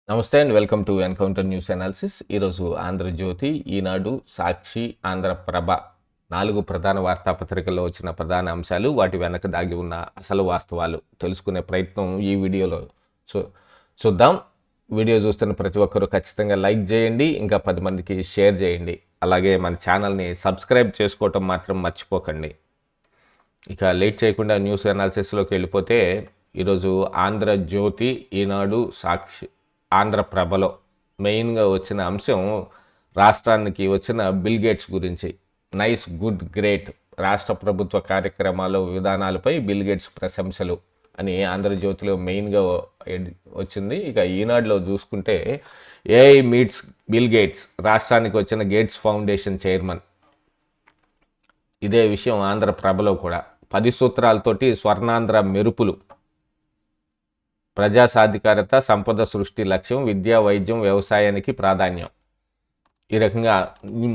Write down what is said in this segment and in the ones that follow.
నమస్తే and welcome to encounter news analysis. ఈరోజు ఆంధ్రజ్యోతి, ఈనాడు, సాక్షి, ఆంధ్రప్రభ 4 ప్రధాన వార్తాపత్రికల్లో వచ్చిన ప్రధాన అంశాలు, వాటి వెనక దాగి ఉన్న అసలు వాస్తవాలు తెలుసుకునే ప్రయత్నం ఈ వీడియోలో చూద్దాం. వీడియో చూస్తున్న ప్రతి ఒక్కరూ ఖచ్చితంగా లైక్ చేయండి, ఇంకా 10 మందికి షేర్ చేయండి. అలాగే మన ఛానల్ని సబ్స్క్రైబ్ చేసుకోవటం మాత్రం మర్చిపోకండి. ఇక లేట్ చేయకుండా న్యూస్ అనాలిసిస్లోకి వెళ్ళిపోతే, ఈరోజు ఆంధ్రజ్యోతి, ఈనాడు, సాక్షి, ఆంధ్రప్రభలో మెయిన్గా వచ్చిన అంశం రాష్ట్రానికి వచ్చిన బిల్ గేట్స్ గురించి. నైస్, గుడ్, గ్రేట్, రాష్ట్ర ప్రభుత్వ కార్యక్రమాల విధానాలపై బిల్ గేట్స్ ప్రశంసలు అని ఆంధ్రజ్యోతిలో మెయిన్గా వచ్చింది. ఇక ఈనాడులో చూసుకుంటే ఏఐ మీట్స్ బిల్ గేట్స్, రాష్ట్రానికి వచ్చిన గేట్స్ ఫౌండేషన్ చైర్మన్. ఇదే విషయం ఆంధ్రప్రభలో కూడా. 10 సూత్రాలతోటి స్వర్ణాంధ్ర మెరుపులు, ప్రజా సాధికారత, సంపద సృష్టి లక్ష్యం, విద్య, వైద్యం, వ్యవసాయానికి ప్రాధాన్యం. ఈ రకంగా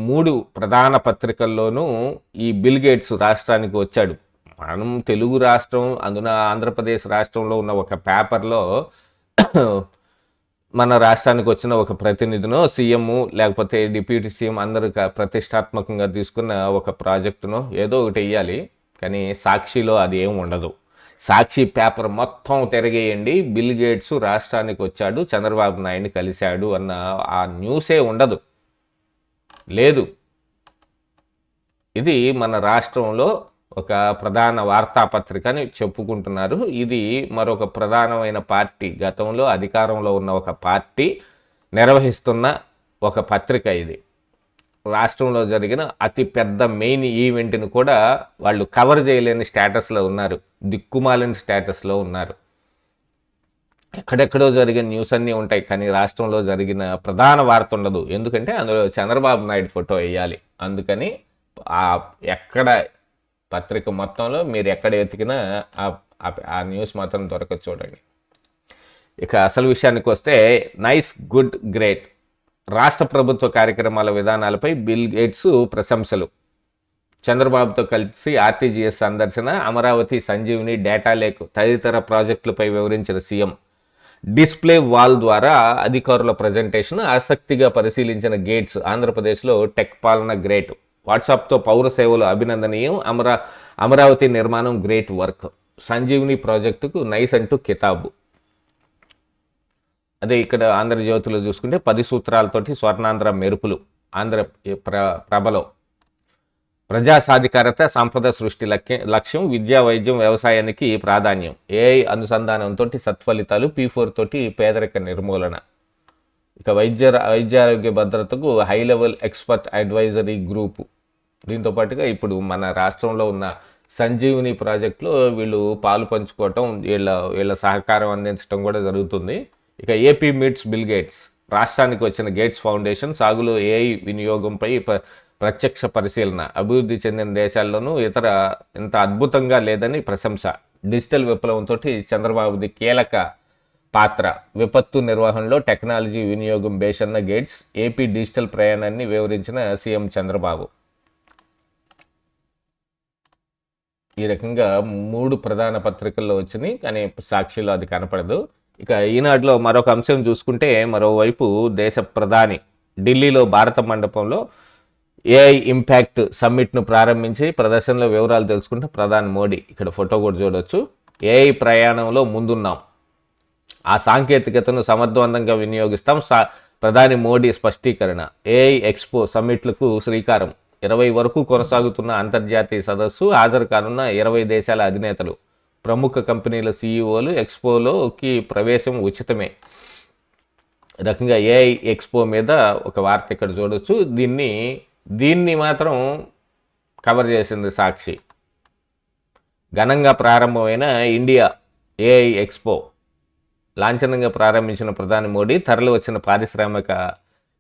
3 ప్రధాన పత్రికల్లోనూ ఈ బిల్ గేట్స్ రాష్ట్రానికి వచ్చాడు. మనం తెలుగు రాష్ట్రం, అందున ఆంధ్రప్రదేశ్ రాష్ట్రంలో ఉన్న ఒక పేపర్లో మన రాష్ట్రానికి వచ్చిన ఒక ప్రతినిధినో, సీఎం లేకపోతే డిప్యూటీ సీఎం అందరూ ప్రతిష్టాత్మకంగా తీసుకున్న ఒక ప్రాజెక్టునో ఏదో ఒకటి వెయ్యాలి. కానీ సాక్షిలో అది ఏం ఉండదు. సాక్షి పేపర్ మొత్తం తిరగేయండి, బిల్ గేట్స్ రాష్ట్రానికి వచ్చాడు, చంద్రబాబు నాయుడిని కలిశాడు అన్న ఆ న్యూసే ఉండదు, లేదు. ఇది మన రాష్ట్రంలో ఒక ప్రధాన వార్తాపత్రిక అని చెప్పుకుంటున్నారు. ఇది మరొక ప్రధానమైన పార్టీ, గతంలో అధికారంలో ఉన్న ఒక పార్టీ నిర్వహిస్తున్న ఒక పత్రిక. ఇది రాష్ట్రంలో జరిగిన అతి పెద్ద మెయిన్ ఈవెంట్ని కూడా వాళ్ళు కవర్ చేయలేని స్టేటస్లో ఉన్నారు, దిక్కుమాలిన స్టేటస్లో ఉన్నారు. ఎక్కడెక్కడో జరిగిన న్యూస్ అన్నీ ఉంటాయి, కానీ రాష్ట్రంలో జరిగిన ప్రధాన వార్త ఉండదు. ఎందుకంటే అందులో చంద్రబాబు నాయుడు ఫోటో వేయాలి. అందుకని ఎక్కడ పత్రిక మొత్తంలో మీరు ఎక్కడ వెతికినా ఆ న్యూస్ మాత్రం దొరకదు, చూడండి. ఇక అసలు విషయానికి వస్తే, నైస్, గుడ్, గ్రేట్, రాష్ట్ర ప్రభుత్వ కార్యక్రమాల విధానాలపై బిల్ గేట్స్ ప్రశంసలు. చంద్రబాబుతో కలిసి ఆర్టీజీఎస్ సందర్శన, అమరావతి, సంజీవిని, డేటా లేక్ తదితర ప్రాజెక్టులపై వివరించిన సీఎం. డిస్ప్లే వాల్ ద్వారా అధికారుల ప్రజెంటేషన్ ఆసక్తిగా పరిశీలించిన గేట్స్. ఆంధ్రప్రదేశ్లో టెక్ పాలన గ్రేట్, వాట్సాప్తో పౌర సేవలు అభినందనీయం, అమరావతి నిర్మాణం గ్రేట్ వర్క్, సంజీవిని ప్రాజెక్టుకు నైస్ అంటూ కితాబు. అదే ఇక్కడ ఆంధ్రజ్యోతిలో చూసుకుంటే 10 సూత్రాలతోటి స్వర్ణాంధ్ర మెరుపులు. ప్రభలో ప్రజా సాధికారత, సంపద సృష్టి లక్ష్యం, విద్యా, వైద్యం, వ్యవసాయానికి ప్రాధాన్యం, ఏఐ అనుసంధానంతో సత్ఫలితాలు, P4 తోటి పేదరిక నిర్మూలన. ఇక వైద్యారోగ్య భద్రతకు high level expert advisory group. దీంతో పాటుగా ఇప్పుడు మన రాష్ట్రంలో ఉన్న సంజీవిని ప్రాజెక్టులో వీళ్ళు పాలు పంచుకోవటం, వీళ్ళ సహకారం అందించడం కూడా జరుగుతుంది. ఇక ఏపీ మీట్స్ బిల్ గేట్స్, రాష్ట్రానికి వచ్చిన గేట్స్ ఫౌండేషన్, సాగులో ఏఐ వినియోగంపై ప్రత్యక్ష పరిశీలన, అభివృద్ధి చెందిన దేశాల్లోనూ ఇంత అద్భుతంగా లేదని ప్రశంస, డిజిటల్ విప్లవంతో చంద్రబాబుది కీలక పాత్ర, విపత్తు నిర్వహణలో టెక్నాలజీ వినియోగం బేషన్న గేట్స్, ఏపీ డిజిటల్ ప్రయాణాన్ని వివరించిన సీఎం చంద్రబాబు. ఈ రకంగా 3 ప్రధాన పత్రికల్లో వచ్చినాయి, కానీ సాక్షిలో అది కనపడదు. ఇక ఈనాడులో మరొక అంశం చూసుకుంటే, మరోవైపు దేశ ప్రధాని ఢిల్లీలో భారత మండపంలో ఏఐ ఇంపాక్ట్ సమ్మిట్ను ప్రారంభించి ప్రదర్శనలో వివరాలు తెలుసుకుంటే ప్రధాని మోడీ. ఇక్కడ ఫోటో కూడా చూడవచ్చు. ఏఐ ప్రయాణంలో ముందున్నాం, ఆ సాంకేతికతను సమర్థవంతంగా వినియోగిస్తాం, ప్రధాని మోడీ స్పష్టీకరణ. ఏఐ ఎక్స్పో సమ్మిట్లకు శ్రీకారం, 20 వరకు కొనసాగుతున్న అంతర్జాతీయ సదస్సు, హాజరు కానున్న 20 దేశాల అధినేతలు, ప్రముఖ కంపెనీల సీఈఓలు. ఎక్స్పోలోకి ప్రవేశం ఉచితమే. రకంగా ఏఐ ఎక్స్పో మీద ఒక వార్త ఇక్కడ చూడొచ్చు. దీన్ని మాత్రం కవర్ చేసింది సాక్షి. ఘనంగా ప్రారంభమైన ఇండియా ఏఐ ఎక్స్పో లాంఛనంగా ప్రారంభించిన ప్రధాని మోడీ, తరలి వచ్చిన పారిశ్రామిక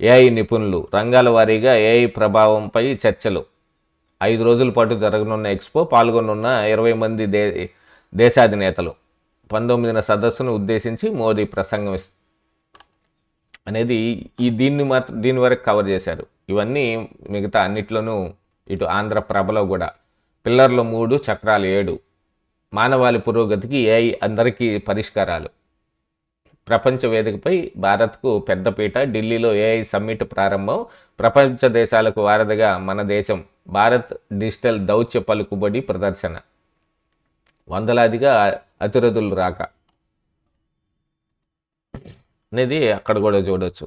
ఏఐ నిపుణులు, రంగాల వారీగా ఏఐ ప్రభావంపై చర్చలు. 5 రోజుల పాటు జరగనున్న ఎక్స్పో, పాల్గొనున్న 20 మంది దేశాధినేతలు. 19న సదస్సును ఉద్దేశించి మోదీ ప్రసంగం అనేది దీని వరకు కవర్ చేశారు. ఇవన్నీ మిగతా అన్నిట్లోనూ ఇటు ఆంధ్రప్రభలో కూడా పిల్లర్లు 3, చక్రాలు 7, మానవాళి పురోగతికి ఏఐ అందరికీ పరిష్కారాలు, ప్రపంచ వేదికపై భారత్కు పెద్దపీట, ఢిల్లీలో ఏఐ సమ్మిట్ ప్రారంభం, ప్రపంచ దేశాలకు వారధిగా మన దేశం, భారత్ డిజిటల్ దౌత్య పలుకుబడి ప్రదర్శన, వందలాదిగా అతిరథులు రాక అనేది అక్కడ కూడా చూడొచ్చు.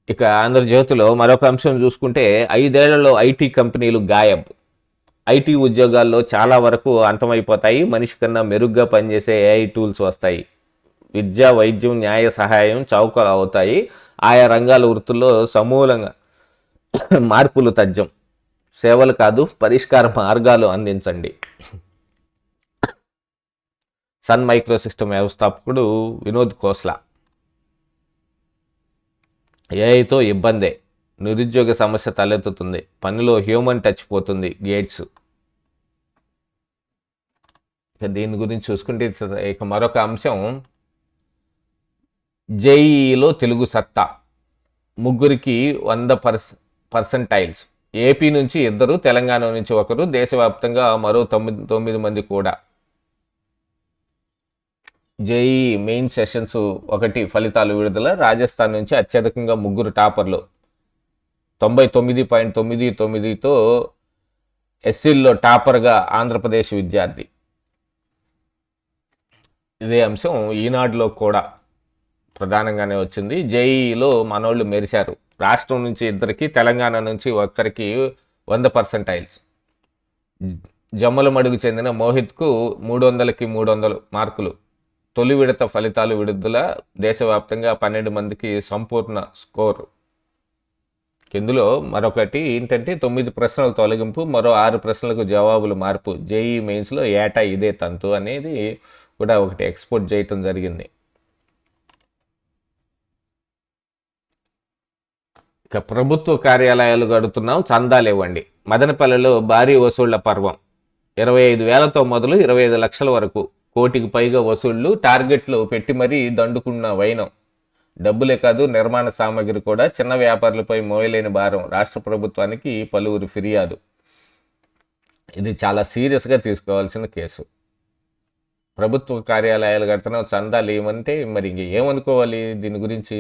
ఇక ఆంధ్రజ్యోతిలో మరొక అంశం చూసుకుంటే 5 ఏళ్లలో ఐటీ కంపెనీలు గాయబ్, ఐటీ ఉద్యోగాల్లో చాలా వరకు అంతమైపోతాయి, మనిషి కన్నా మెరుగ్గా పనిచేసే ఏఐ టూల్స్ వస్తాయి, విద్య, వైద్యం, న్యాయ సహాయం చౌక అవుతాయి, ఆయా రంగాల వృత్తుల్లో సమూలంగా మార్పులు తథ్యం, సేవలు కాదు పరిష్కార మార్గాలు అందించండి. సన్ మైక్రో సిస్టమ్ వ్యవస్థాపకుడు వినోద్ ఖోస్లా, ఏఐతో ఇబ్బందే, నిరుద్యోగ సమస్య తలెత్తుతుంది, పనిలో హ్యూమన్ టచ్ పోతుంది, గేట్స్. ఇక దీని గురించి చూసుకుంటే ఇక మరొక అంశం, జేఈఈలో తెలుగు సత్తా, ముగ్గురికి 100%, ఏపీ నుంచి 2, తెలంగాణ నుంచి 1, దేశవ్యాప్తంగా మరో 9 మంది కూడా. జేఈఈ మెయిన్ సెషన్స్ 1 ఫలితాలు విడుదల, రాజస్థాన్ నుంచి అత్యధికంగా 3 టాపర్లు, 99.99తో ఎస్సీల్లో టాపర్గా ఆంధ్రప్రదేశ్ విద్యార్థి. ఇదే అంశం ఈనాడులో కూడా ప్రధానంగానే వచ్చింది. జేఈఈలో మనోళ్ళు మెరిశారు, రాష్ట్రం నుంచి 2కి, తెలంగాణ నుంచి 1కి 100%. జమ్మలమడుగు చెందిన మోహిత్కు 300కి 300 మార్కులు, తొలి విడత ఫలితాలు విడుదల, దేశవ్యాప్తంగా 12 మందికి సంపూర్ణ స్కోర్. ఇందులో మరొకటి ఏంటంటే 9 ప్రశ్నల తొలగింపు, మరో 6 ప్రశ్నలకు జవాబులు మార్పు, జేఈఈ మెయిన్స్లో ఏటా ఇదే తంతు అనేది కూడా ఒకటి ఎక్స్పోర్ట్ చేయటం జరిగింది. ఇక ప్రభుత్వ కార్యాలయాలు గడుతున్నాం, చందాలు ఇవ్వండి, మదనపల్లిలో భారీ వసూళ్ల పర్వం, 25,000తో మొదలు 25 లక్షల వరకు, కోటికి పైగా వసూళ్లు, టార్గెట్లు పెట్టి మరీ దండుకున్న వైనం, డబ్బులే కాదు నిర్మాణ సామాగ్రి కూడా, చిన్న వ్యాపారులపై మోయలేని భారం, రాష్ట్ర ప్రభుత్వానికి పలువురు ఫిర్యాదు. ఇది చాలా సీరియస్గా తీసుకోవాల్సిన కేసు. ప్రభుత్వ కార్యాలయాలు కడుతున్నాం, చందాలు ఏమంటే మరి ఇంక ఏమనుకోవాలి దీని గురించి?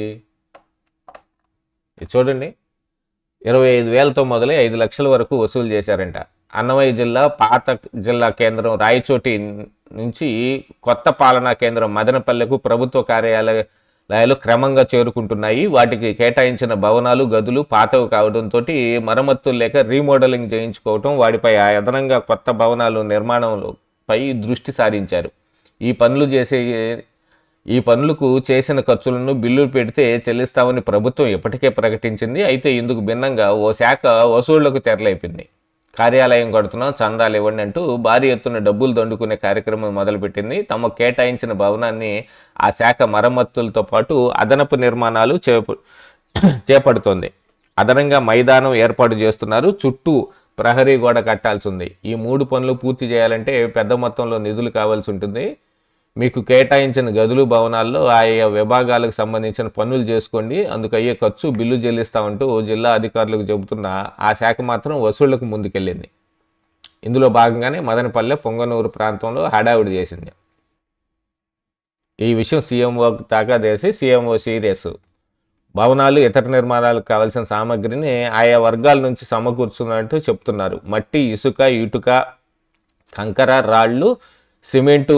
చూడండి, 25,000తో మొదలై 5 లక్షల వరకు వసూలు చేశారంట. అన్నమయ్య జిల్లా పాత జిల్లా కేంద్రం రాయచోటి నుంచి కొత్త పాలనా కేంద్రం మదనపల్లెకు ప్రభుత్వ కార్యాలయాలు క్రమంగా చేరుకుంటున్నాయి. వాటికి కేటాయించిన భవనాలు, గదులు పాతవి కావడంతో మరమ్మతులు లేక రీమోడలింగ్ చేయించుకోవటం, వాటిపై అదనంగా కొత్త భవనాలు నిర్మాణంపై దృష్టి సారించారు. ఈ పనులకు చేసిన ఖర్చులను బిల్లులు పెడితే చెల్లిస్తామని ప్రభుత్వం ఇప్పటికే ప్రకటించింది. అయితే ఇందుకు భిన్నంగా ఓ శాఖ వసూళ్లకు తెరలేపింది. కార్యాలయం కడుతున్నాం, చందాలు ఇవ్వండి అంటూ భారీ ఎత్తున డబ్బులు దండుకునే కార్యక్రమం మొదలుపెట్టింది. తమ కేటాయించిన భవనాన్ని ఆ శాఖ మరమ్మతులతో పాటు అదనపు నిర్మాణాలు చేపడుతోంది. అదనంగా మైదానం ఏర్పాటు చేస్తున్నారు, చుట్టూ ప్రహరీ గోడ కట్టాల్సి ఉంది. ఈ 3 పనులు పూర్తి చేయాలంటే పెద్ద మొత్తంలో నిధులు కావాల్సి ఉంటుంది. మీకు కేటాయించిన గదులు, భవనాల్లో ఆయా విభాగాలకు సంబంధించిన పనులు చేసుకోండి, అందుకు అయ్యే ఖర్చు బిల్లు చెల్లిస్తామంటూ జిల్లా అధికారులకు చెబుతున్న ఆ శాఖ మాత్రం వసూళ్లకు ముందుకెళ్ళింది. ఇందులో భాగంగానే మదనపల్లె, పొంగనూరు ప్రాంతంలో హడావుడి చేసింది. ఈ విషయం సీఎంఓ దాకా చేసి సీఎంఓ సీరియస్. భవనాలు, ఇతర నిర్మాణాలకు కావాల్సిన సామగ్రిని ఆయా వర్గాల నుంచి సమకూర్చున్నట్టు చెప్తున్నారు. మట్టి, ఇసుక, ఇటుక, కంకర, రాళ్లు, సిమెంటు,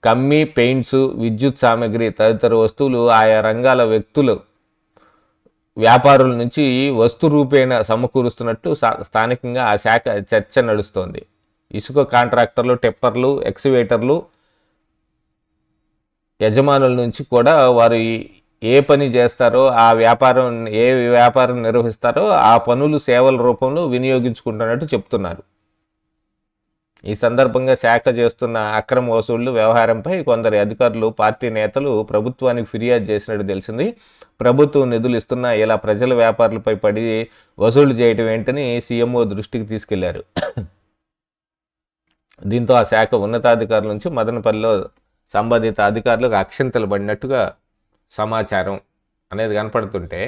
కమ్మి, పెయింట్స్, విద్యుత్ సామగ్రి తదితర వస్తువులు ఆయా రంగాల వ్యక్తులు, వ్యాపారుల నుంచి వస్తు రూపేణ సమకూరుస్తున్నట్టు స్థానికంగా ఆ శాఖ చర్చ నడుస్తోంది. ఇసుక కాంట్రాక్టర్లు, టిప్పర్లు, ఎక్స్వేటర్లు యజమానుల నుంచి కూడా వారు ఏ పని చేస్తారో, ఏ వ్యాపారం నిర్వహిస్తారో ఆ పనులు సేవల రూపంలో వినియోగించుకుంటున్నట్టు చెప్తున్నారు. ఈ సందర్భంగా శాఖ చేస్తున్న అక్రమ వసూళ్లు వ్యవహారంపై కొందరు అధికారులు, పార్టీ నేతలు ప్రభుత్వానికి ఫిర్యాదు చేసినట్టు తెలిసింది. ప్రభుత్వం నిధులు ఇస్తున్నా ఇలా ప్రజల వ్యాపారులపై పడి వసూళ్లు చేయటం ఏంటని సీఎంఓ దృష్టికి తీసుకెళ్లారు. దీంతో ఆ శాఖ ఉన్నతాధికారుల నుంచి మదనపల్లిలో సంబంధిత అధికారులకు అక్షింతలు పడినట్టుగా సమాచారం అనేది కనపడుతుంటే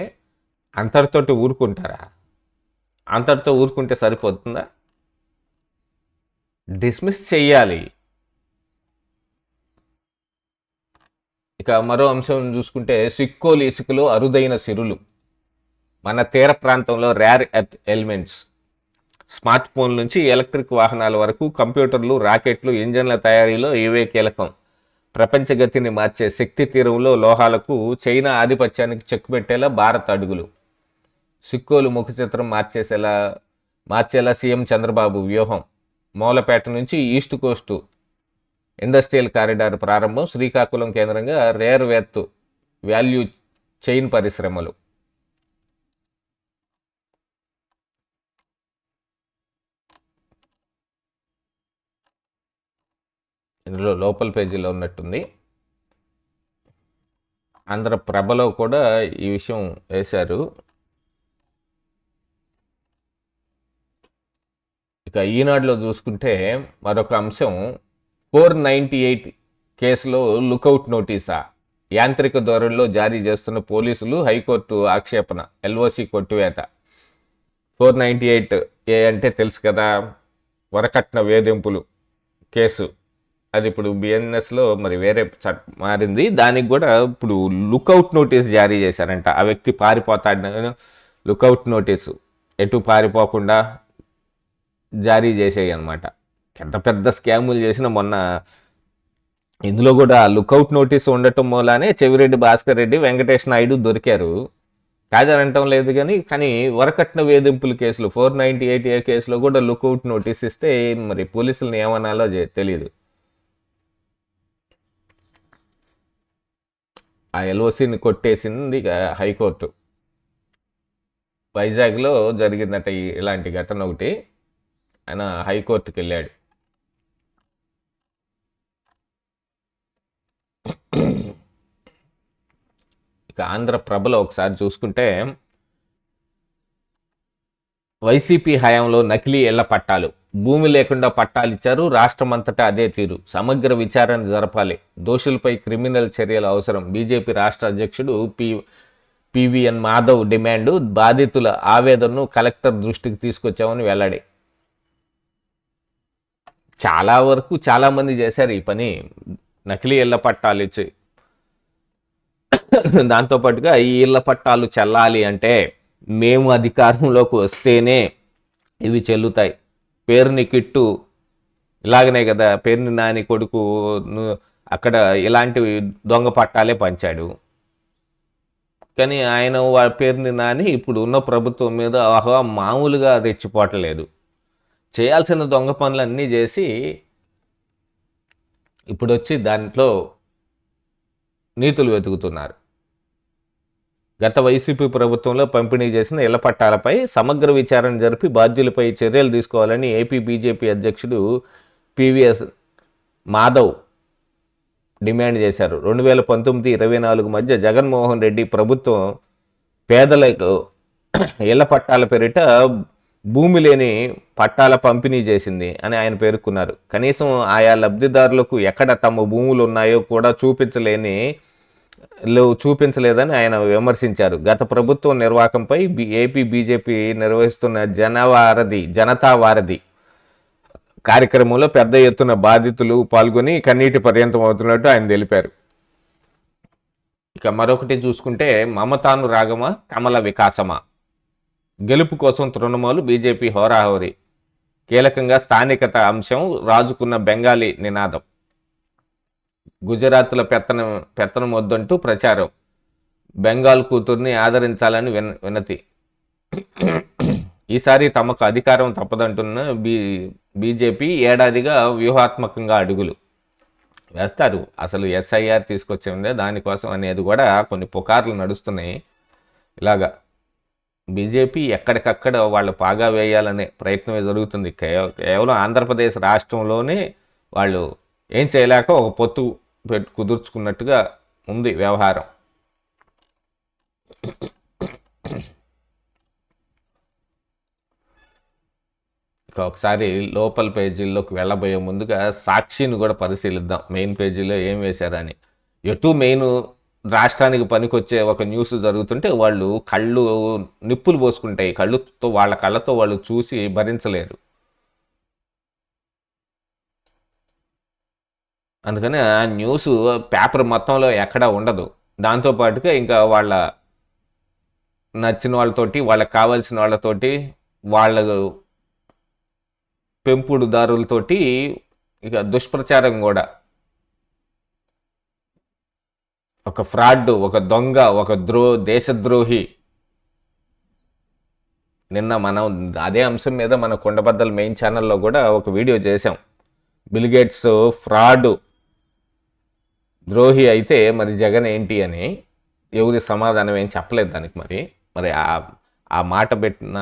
అంతటితోటి ఊరుకుంటారా? అంతటితో ఊరుకుంటే సరిపోతుందా? డిస్మిస్ చెయ్యాలి. ఇక మరో అంశం చూసుకుంటే సిక్కోలు ఇసుకలో అరుదైన సిరులు, మన తీర ప్రాంతంలో rare earth elements, smart phone నుంచి ఎలక్ట్రిక్ వాహనాల వరకు కంప్యూటర్లు, రాకెట్లు, ఇంజన్ల తయారీలో ఇవే కీలకం. ప్రపంచ గతిని మార్చే శక్తి తీరంలో లోహాలకు చైనా ఆధిపత్యానికి చెక్ పెట్టేలా భారత్ అడుగులు. సిక్కోలు ముఖ చిత్రం మార్చేలా సీఎం చంద్రబాబు వ్యూహం. మూలపేట నుంచి ఈస్ట్ కోస్టు ఇండస్ట్రియల్ కారిడార్ ప్రారంభం, శ్రీకాకుళం కేంద్రంగా రేర్ ఎర్త్ వాల్యూ చైన్ పరిశ్రమలు. ఇందులో లోపల పేజీలో ఉన్నట్టుంది. ఆంధ్రప్రభలో కూడా ఈ విషయం వేశారు. ఇక ఈనాడులో చూసుకుంటే మరొక అంశం, 498 కేసులో లుకౌట్ నోటీసా, యాంత్రిక ధోరణిలో జారీ చేస్తున్న పోలీసులు, హైకోర్టు ఆక్షేపణ, ఎల్ఓసి కొట్టివేత. 498 ఏ అంటే తెలుసు కదా, వరకట్న వేధింపులు కేసు. అది ఇప్పుడు బిఎన్ఎస్లో మరి వేరే మారింది. దానికి కూడా ఇప్పుడు లుకౌట్ నోటీస్ జారీ చేశారంట. ఆ వ్యక్తి పారిపోతాడు, లుకౌట్ నోటీసు ఎటు పారిపోకుండా జారీ చేసేవి అనమాట. పెద్ద పెద్ద స్కాములు చేసిన మొన్న ఇందులో కూడా లుకౌట్ నోటీస్ ఉండటం మూలానే చెవిరెడ్డి భాస్కర్ రెడ్డి, వెంకటేష్ నాయుడు దొరికారు. కాదనంటం లేదు కానీ వరకట్న వేధింపుల కేసులు 498 ఏ కేసులో కూడా లుకౌట్ నోటీస్ ఇస్తే మరి పోలీసులను ఏమనాలో తెలియదు. ఆ ఎల్ఓసిని కొట్టేసింది హైకోర్టు. వైజాగ్లో జరిగిందట ఇలాంటి ఘటన ఒకటి. ఆయన హైకోర్టుకి వెళ్ళాడు. ఇక ఆంధ్రప్రభలో ఒకసారి చూసుకుంటే, వైసీపీ హయాంలో నకిలీ ఇళ్ల పట్టాలు, భూమి లేకుండా పట్టాలు ఇచ్చారు, రాష్ట్రమంతటా అదే తీరు, సమగ్ర విచారణ జరపాలి, దోషులపై క్రిమినల్ చర్యలు అవసరం. బీజేపీ రాష్ట్ర అధ్యక్షుడు పివిఎన్ మాధవ్ డిమాండు, బాధితుల ఆవేదనను కలెక్టర్ దృష్టికి తీసుకొచ్చామని వెల్లడి. చాలా వరకు చాలామంది చేశారు ఈ పని, నకిలీ ఇళ్ల పట్టాలు ఇచ్చి. దాంతోపాటుగా ఈ ఇళ్ల పట్టాలు చెల్లాలి అంటే మేము అధికారంలోకి వస్తేనే ఇవి చెల్లుతాయి. పేరుని కిట్టు ఇలాగనే కదా, పేరుని నాని కొడుకు అక్కడ ఇలాంటి దొంగ పట్టాలే పంచాడు. కానీ ఆయన పేరుని నాని ఇప్పుడు ఉన్న ప్రభుత్వం మీద మామూలుగా రెచ్చిపోవట్లేదు. చేయాల్సిన దొంగ పనులన్నీ చేసి ఇప్పుడు వచ్చి దాంట్లో నీతులు వెతుకుతున్నారు. గత వైసీపీ ప్రభుత్వంలో పంపిణీ చేసిన ఇళ్ల పట్టాలపై సమగ్ర విచారణ జరిపి బాధ్యులపై చర్యలు తీసుకోవాలని ఏపీ బీజేపీ అధ్యక్షుడు పివిఎస్ మాధవ్ డిమాండ్ చేశారు. 2019-24 మధ్య జగన్మోహన్ రెడ్డి ప్రభుత్వం పేదలకు ఇళ్ల పట్టాల పేరిట భూమి లేని పట్టాల పంపిణీ చేసింది అని ఆయన పేర్కొన్నారు. కనీసం ఆయా లబ్ధిదారులకు ఎక్కడ తమ భూములు ఉన్నాయో కూడా చూపించలేదని ఆయన విమర్శించారు. గత ప్రభుత్వం నిర్వాహకంపై ఏపీ బీజేపీ నిర్వహిస్తున్న జనతా వారధి కార్యక్రమంలో పెద్ద ఎత్తున బాధితులు పాల్గొని కన్నీటి పర్యంతం అవుతున్నట్టు ఆయన తెలిపారు. ఇక మరొకటి చూసుకుంటే, మమతాను రాగమా, కమల వికాసమా, గెలుపు కోసం తృణమూలు, బీజేపీ హోరాహోరీ, కీలకంగా స్థానికత అంశం రాజుకున్న బెంగాలీ నినాదం, గుజరాత్ల పెత్తనం వద్దంటూ ప్రచారం, బెంగాల్ కూతుర్ని ఆదరించాలని వినతి. ఈసారి తమకు అధికారం తప్పదంటున్న బీజేపీ ఏడాదిగా వ్యూహాత్మకంగా అడుగులు వేస్తారు. అసలు ఎస్ఐఆర్ తీసుకొచ్చిందే దానికోసం అనేది కూడా కొన్ని పుకార్లు నడుస్తున్నాయి. ఇలాగా బీజేపీ ఎక్కడికక్కడ వాళ్ళు పాగా వేయాలనే ప్రయత్నమే జరుగుతుంది. కేవలం ఆంధ్రప్రదేశ్ రాష్ట్రంలోనే వాళ్ళు ఏం చేయలేక ఒక పొత్తు కుదుర్చుకున్నట్టుగా ఉంది వ్యవహారం. ఇక ఒకసారి లోపల పేజీల్లోకి వెళ్ళబోయే ముందుగా సాక్షిని కూడా పరిశీలిద్దాం. మెయిన్ పేజీలో ఏం వేశారని. ఎటు మెయిన్ రాష్ట్రానికి పనికొచ్చే ఒక న్యూస్ జరుగుతుంటే వాళ్ళు కళ్ళు నిప్పులు పోసుకుంటాయి. వాళ్ళ కళ్ళతో వాళ్ళు చూసి భరించలేరు. అందుకని ఆ న్యూస్ పేపర్ మొత్తంలో ఎక్కడా ఉండదు. దాంతోపాటుగా ఇంకా వాళ్ళ నచ్చిన వాళ్ళతోటి, వాళ్ళకి కావాల్సిన వాళ్ళతోటి, వాళ్ళ పెంపుడుదారులతోటి ఇక దుష్ప్రచారం కూడా. ఒక ఫ్రాడ్, ఒక దొంగ, ఒక దేశద్రోహి. నిన్న మనం అదే అంశం మీద మన కుండబద్దల మెయిన్ ఛానల్లో కూడా ఒక వీడియో చేసాం. బిల్గేట్స్ ఫ్రాడ్ ద్రోహి అయితే మరి జగన్ ఏంటి అని. ఎవరి సమాధానం ఏం చెప్పలేదు దానికి. మరి మరి ఆ మాట పెట్టిన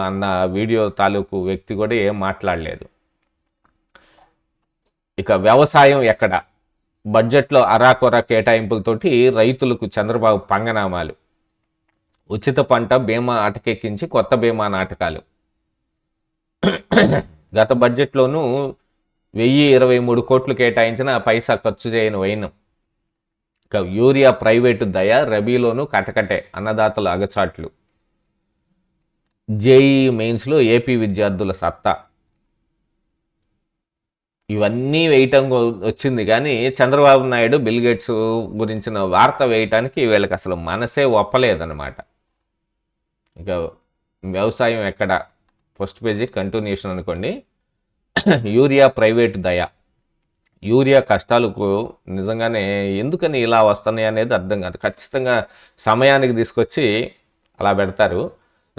అన్న వీడియో తాలూకు వ్యక్తి కూడా ఏం మాట్లాడలేదు. ఇక వ్యవసాయం ఎక్కడ? బడ్జెట్లో అరాకొర కేటాయింపులతోటి రైతులకు చంద్రబాబు పంగనామాలు. ఉచిత పంట బీమా అటకెక్కించి కొత్త బీమా నాటకాలు. గత బడ్జెట్లోనూ 1023 కోట్లు కేటాయించిన పైసా ఖర్చు చేయని వైనం. ఇక యూరియా ప్రైవేటు దయ, రబీలోను కటకటే, అన్నదాతల అగచాట్లు. జేఈ మెయిన్స్లో ఏపీ విద్యార్థుల సత్తా. ఇవన్నీ వేయటం వచ్చింది కానీ చంద్రబాబు నాయుడు బిల్గేట్స్ గురించిన వార్త వేయటానికి వీళ్ళకి అసలు మనసే ఒప్పలేదన్నమాట. ఇక వ్యవసాయం ఎక్కడ? ఫస్ట్ పేజీ కంటిన్యూషన్ అనుకోండి. యూరియా ప్రైవేటు దయ. యూరియా కష్టాలకు నిజంగానే ఎందుకని ఇలా వస్తున్నాయి అనేది అర్థం కాదు. ఖచ్చితంగా సమయానికి తీసుకొచ్చి అలా పెడతారు.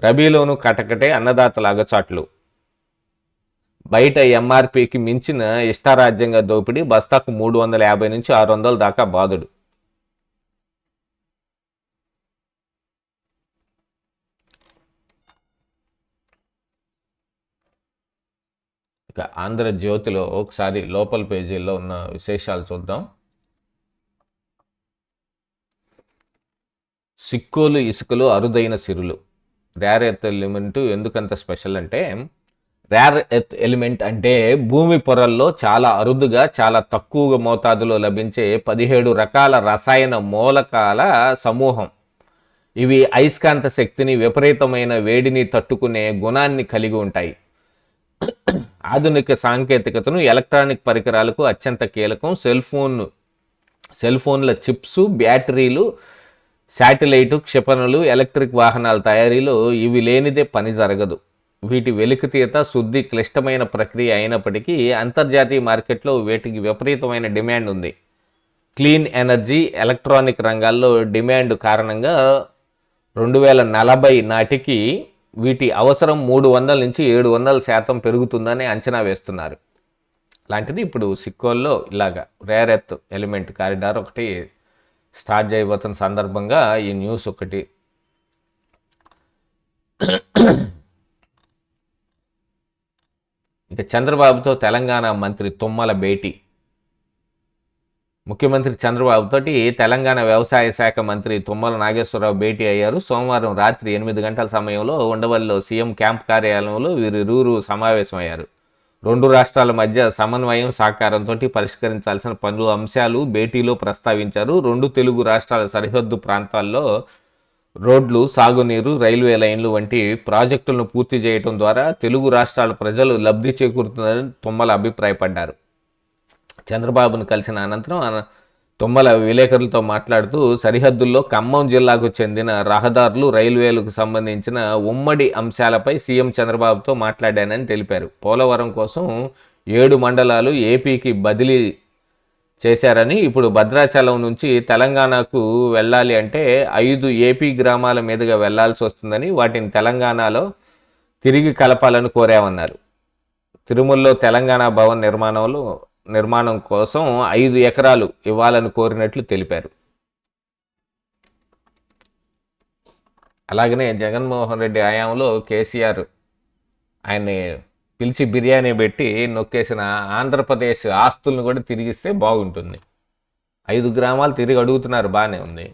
రబీలోను కటకటే, అన్నదాతల అగచాట్లు. బయట ఎంఆర్పికి మించిన ఇష్టారాజ్యంగా దోపిడీ, బస్తాకు 350 నుంచి 600 దాకా బాదుడు. ఇక ఆంధ్రజ్యోతిలో ఒకసారి లోపల పేజీల్లో ఉన్న విశేషాలు చూద్దాం. సిక్కోలు ఇసుకలో అరుదైన సిరులు. రేర్ ఎర్త్ ఎలిమెంట్ ఎందుకంత స్పెషల్ అంటే, రేర్ ఎర్త్ ఎలిమెంట్ అంటే భూమి పొరల్లో చాలా అరుదుగా, చాలా తక్కువ మోతాదులో లభించే 17 రకాల రసాయన మూలకాల సమూహం. ఇవి అయస్కాంత శక్తిని, విపరీతమైన వేడిని తట్టుకునే గుణాన్ని కలిగి ఉంటాయి. ఆధునిక సాంకేతికతను, ఎలక్ట్రానిక్ పరికరాలకు అత్యంత కీలకం. సెల్ ఫోన్ల చిప్స్, బ్యాటరీలు, శాటిలైటు, క్షిపణులు, ఎలక్ట్రిక్ వాహనాల తయారీలో ఇవి లేనిదే పని జరగదు. వీటి వెలికితీత, శుద్ధి క్లిష్టమైన ప్రక్రియ అయినప్పటికీ అంతర్జాతీయ మార్కెట్లో వీటికి విపరీతమైన డిమాండ్ ఉంది. క్లీన్ ఎనర్జీ, ఎలక్ట్రానిక్ రంగాల్లో డిమాండ్ కారణంగా 2040 నాటికి వీటి అవసరం 300 నుంచి 700% పెరుగుతుందని అంచనా వేస్తున్నారు. అలాంటిది ఇప్పుడు సిక్కోల్లో ఇలాగా రేర్ ఎర్త్ ఎలిమెంట్ కారిడార్ ఒకటి స్టార్ట్ చేయబోతున్న సందర్భంగా ఈ న్యూస్ ఒకటి. ఇక చంద్రబాబుతో తెలంగాణ మంత్రి తుమ్మల భేటీ. ముఖ్యమంత్రి చంద్రబాబుతోటి తెలంగాణ వ్యవసాయ శాఖ మంత్రి తుమ్మల నాగేశ్వరరావు భేటీ అయ్యారు. సోమవారం రాత్రి 8 గంటల సమయంలో ఉండవల్లిలో సీఎం క్యాంప్ కార్యాలయంలో వీరిరువురు సమావేశమయ్యారు. రెండు రాష్ట్రాల మధ్య సమన్వయం, సహకారంతో పరిష్కరించాల్సిన పలు అంశాలు భేటీలో ప్రస్తావించారు. రెండు తెలుగు రాష్ట్రాల సరిహద్దు ప్రాంతాల్లో రోడ్లు, సాగునీరు, రైల్వే లైన్లు వంటి ప్రాజెక్టులను పూర్తి చేయడం ద్వారా తెలుగు రాష్ట్రాల ప్రజలు లబ్ధి చేకూరుతుందని తుమ్మల అభిప్రాయపడ్డారు. చంద్రబాబును కలిసిన అనంతరం తుమ్మల విలేకరులతో మాట్లాడుతూ సరిహద్దుల్లో ఖమ్మం జిల్లాకు చెందిన రహదారులు, రైల్వేలకు సంబంధించిన ఉమ్మడి అంశాలపై సీఎం చంద్రబాబుతో మాట్లాడానని తెలిపారు. పోలవరం కోసం 7 మండలాలు ఏపీకి బదిలీ చేశారని, ఇప్పుడు భద్రాచలం నుంచి తెలంగాణకు వెళ్ళాలి అంటే 5 ఏపీ గ్రామాల మీదుగా వెళ్లాల్సి వస్తుందని, వాటిని తెలంగాణలో తిరిగి కలపాలని కోరామన్నారు. తిరుమలలో తెలంగాణ భవన్ నిర్మాణం కోసం 5 ఎకరాలు ఇవ్వాలని కోరినట్లు తెలిపారు. అలాగనే జగన్మోహన్ రెడ్డి హయాంలో కేసీఆర్ ఆయన్ని పిలిచి బిర్యానీ పెట్టి నొక్కేసిన ఆంధ్రప్రదేశ్ ఆస్తులను కూడా తిరిగిస్తే బాగుంటుంది. 5 గ్రామాలు తిరిగి అడుగుతున్నారు, బాగానే ఉంది.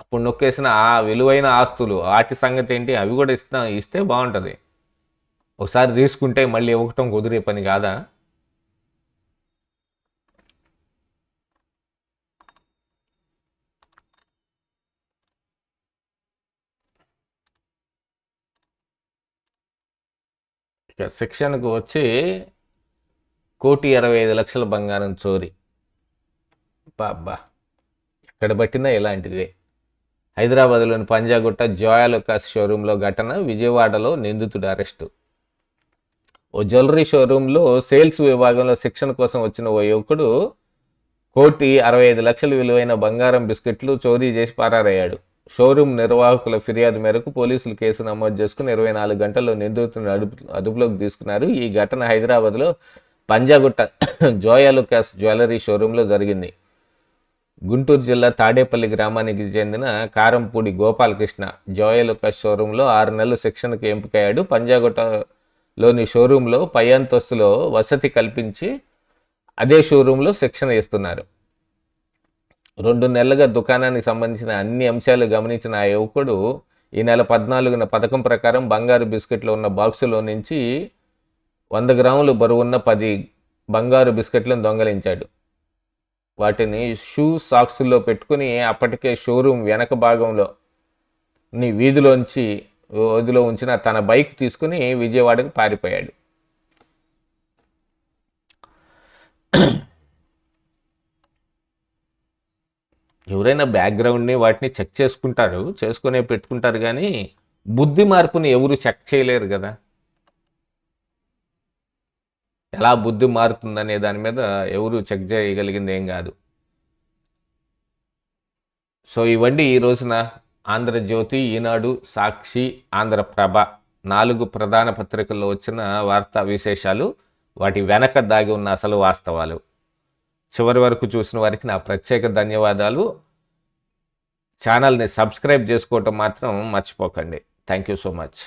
అప్పుడు నొక్కేసిన ఆ విలువైన ఆస్తులు వాటి సంగతి ఏంటి, అవి కూడా ఇస్తే బాగుంటుంది. ఒకసారి తీసుకుంటే మళ్ళీ ఇవ్వటం కుదిరే పని కాదా? ఇక శిక్షణకు వచ్చి 1,65,00,000 బంగారం చోరీ. అబ్బా, ఎక్కడ పట్టినా ఇలాంటివే. హైదరాబాద్లోని పంజాగుట్ట జోయాలుకాస్ షోరూంలో ఘటన, విజయవాడలో నిందితుడు అరెస్టు. ఓ జ్యువెలరీ షోరూంలో సేల్స్ విభాగంలో శిక్షణ కోసం వచ్చిన ఓ యువకుడు 1,65,00,000 విలువైన బంగారం బిస్కెట్లు చోరీ చేసి పరారయ్యాడు. షోరూం నిర్వాహకుల ఫిర్యాదు మేరకు పోలీసులు కేసు నమోదు చేసుకుని 24 గంటల్లో నిందితుడిని అదుపులోకి తీసుకున్నారు. ఈ ఘటన హైదరాబాద్లో పంజాగుట్ట జోయాలుకాస్ జ్యువెలరీ షోరూంలో జరిగింది. గుంటూరు జిల్లా తాడేపల్లి గ్రామానికి చెందిన కారంపూడి గోపాలకృష్ణ జోయాలుకాస్ షోరూంలో 6 నెలలు శిక్షణకు ఎంపికయ్యాడు. పంజాగుట్టలోని షోరూంలో పై అంతస్తులో వసతి కల్పించి అదే షోరూంలో శిక్షణ ఇస్తున్నారు. 2 నెలలుగా దుకాణానికి సంబంధించిన అన్ని అంశాలు గమనించిన ఆ యువకుడు ఈ నెల 14న పథకం ప్రకారం బంగారు బిస్కెట్లు ఉన్న బాక్సులో నుంచి 100 గ్రాములు బరువున్న 10 బంగారు బిస్కెట్లను దొంగలించాడు. వాటిని షూ సాక్స్లో పెట్టుకుని అప్పటికే షోరూం వెనక భాగంలో వీధిలో ఉంచిన తన బైక్ తీసుకుని విజయవాడకు పారిపోయాడు. ఎవరైనా బ్యాక్గ్రౌండ్ని వాటిని చెక్ చేసుకునే పెట్టుకుంటారు, కానీ బుద్ధి మార్పుని ఎవరు చెక్ చేయలేరు కదా. ఎలా బుద్ధి మారుతుందనే దాని మీద ఎవరు చెక్ చేయగలిగింది ఏం కాదు. సో ఇవండి ఈ రోజున ఆంధ్రజ్యోతి, ఈనాడు, సాక్షి, ఆంధ్రప్రభ 4 ప్రధాన పత్రికల్లో వచ్చిన వార్తా విశేషాలు, వాటి వెనక దాగి ఉన్న అసలు వాస్తవాలు. చివరి వరకు చూసిన వారికి నా ప్రత్యేక ధన్యవాదాలు. ఛానల్ని సబ్స్క్రైబ్ చేసుకోవటం మాత్రం మర్చిపోకండి. Thank you so much.